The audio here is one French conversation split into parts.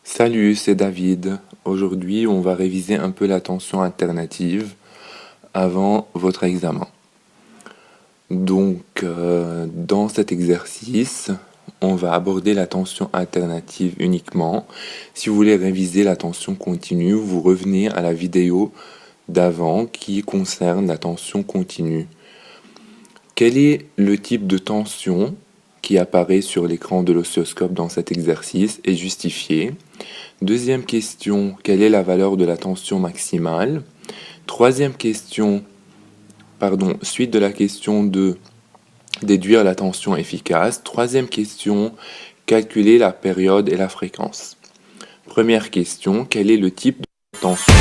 Salut, c'est David. Aujourd'hui, on va réviser un peu la tension alternative avant votre examen. Dans cet exercice, on va aborder la tension alternative uniquement. Si vous voulez réviser la tension continue, vous revenez à la vidéo d'avant qui concerne la tension continue. Quel est le type de tension qui apparaît sur l'écran de l'oscilloscope dans cet exercice est justifié? Deuxième question, quelle est la valeur de la tension maximale? Troisième question, suite de la question de déduire la tension efficace. Troisième question, calculer la période et la fréquence. Première question, quel est le type de tension?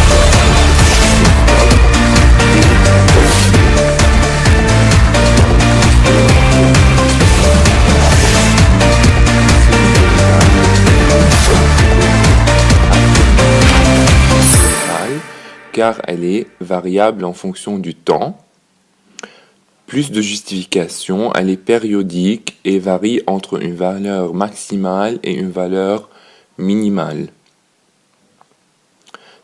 Car elle est variable en fonction du temps. Plus de justification, elle est périodique et varie entre une valeur maximale et une valeur minimale.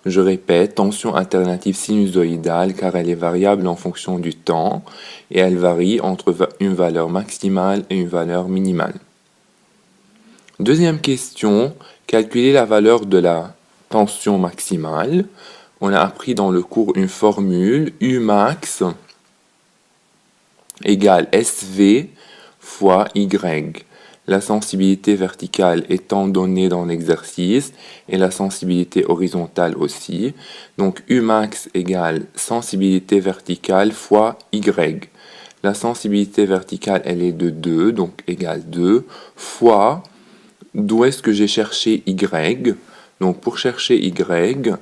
Je répète, tension alternative sinusoïdale car elle est variable en fonction du temps et elle varie entre une valeur maximale et une valeur minimale. Deuxième question, calculer la valeur de la tension maximale. On a appris dans le cours une formule Umax égale SV fois Y. La sensibilité verticale étant donnée dans l'exercice et la sensibilité horizontale aussi. Donc Umax égale sensibilité verticale fois Y. La sensibilité verticale, elle est de 2, donc égale 2, fois, d'où est-ce que j'ai cherché Y? Donc pour chercher Y,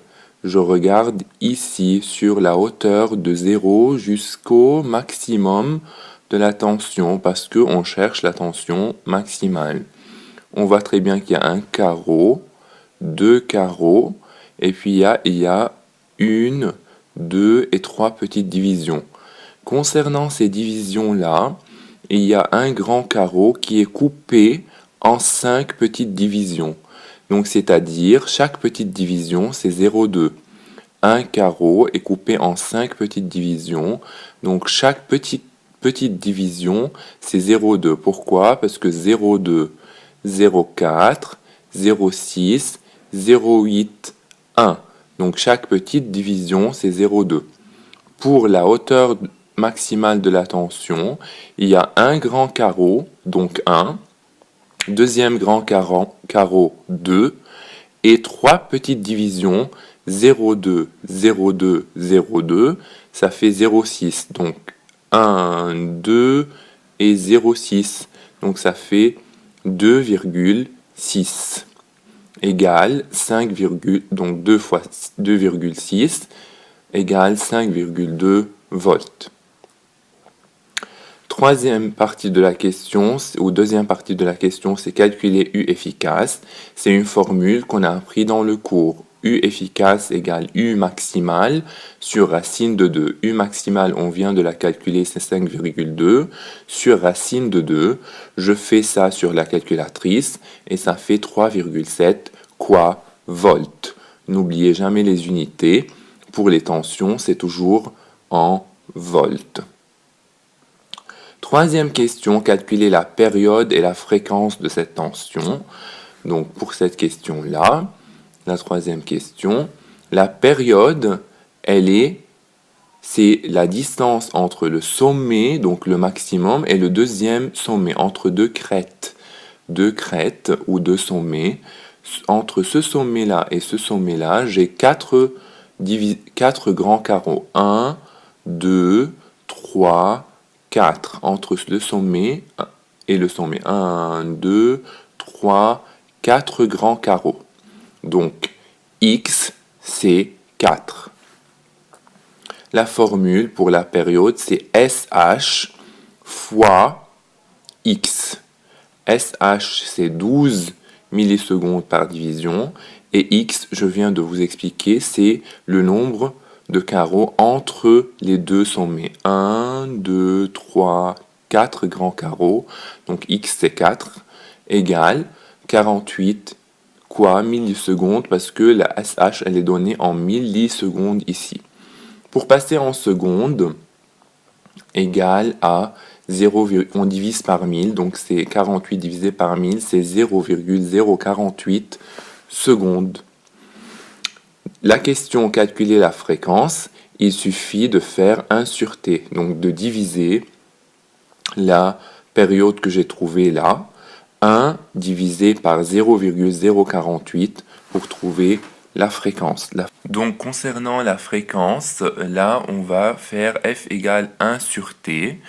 je regarde ici sur la hauteur de 0 jusqu'au maximum de la tension parce qu'on cherche la tension maximale. On voit très bien qu'il y a un carreau, deux carreaux, et puis il y a une, deux et trois petites divisions. Concernant ces divisions-là, il y a un grand carreau qui est coupé en 5 petites divisions. Donc, c'est-à-dire, chaque petite division, c'est 0,2. Un carreau est coupé en 5 petites divisions. Donc, chaque petite division, c'est 0,2. Pourquoi? Parce que 0,2, 0,4, 0,6, 0,8, 1. Donc, chaque petite division, c'est 0,2. Pour la hauteur maximale de la tension, il y a un grand carreau, donc 1. Deuxième grand carreau 2 et trois petites divisions 0,2, 0,2, 0,2, ça fait 0,6. Donc 1, 2 et 0,6. Donc ça fait 2,6 égale 5, donc 2 fois 2,6 égale 5,2 volts. Troisième partie de la question, ou deuxième partie de la question, c'est calculer U efficace. C'est une formule qu'on a appris dans le cours. U efficace égale U maximal sur racine de 2. U maximal, on vient de la calculer, c'est 5,2 sur racine de 2. Je fais ça sur la calculatrice et ça fait 3,7 quoi volts. N'oubliez jamais les unités. Pour les tensions, c'est toujours en volts. Troisième question, calculer la période et la fréquence de cette tension. Donc pour cette question-là, la troisième question, la période, c'est la distance entre le sommet, donc le maximum, et le deuxième sommet, entre deux crêtes. Deux crêtes ou deux sommets. Entre ce sommet-là et ce sommet-là, j'ai quatre grands carreaux. 1, 2, 3, 4 entre le sommet et le sommet. 1, 2, 3, 4 grands carreaux. Donc, X, c'est 4. La formule pour la période, c'est SH fois X. SH, c'est 12 millisecondes par division. Et X, je viens de vous expliquer, c'est le nombre de carreaux entre les deux sommets. 1, 2, 3, 4 grands carreaux. Donc X, c'est 4, égale 48 Quoi, millisecondes? Parce que la SH, elle est donnée en millisecondes ici. Pour passer en secondes, égale à 0, on divise par 1000, donc c'est 48 divisé par 1000, c'est 0,048 secondes. La question calculer la fréquence, il suffit de faire 1 sur t, donc de diviser la période que j'ai trouvée là, 1 divisé par 0,048 pour trouver la fréquence. Donc concernant la fréquence, là on va faire f égale 1 sur t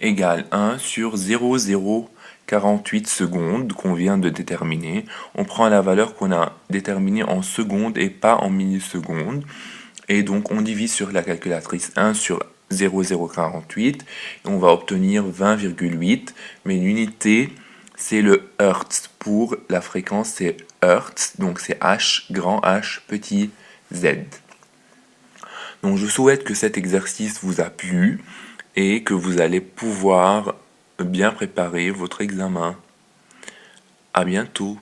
égale 1 sur 0,048 secondes qu'on vient de déterminer. On prend la valeur qu'on a déterminée en secondes et pas en millisecondes. Et donc on divise sur la calculatrice 1 sur 0,048 et on va obtenir 20,8. Mais l'unité c'est le Hertz. Pour la fréquence c'est Hertz, donc c'est H, grand H, petit Z. Donc je souhaite que cet exercice vous a plu et que vous allez pouvoir bien préparer votre examen. À bientôt.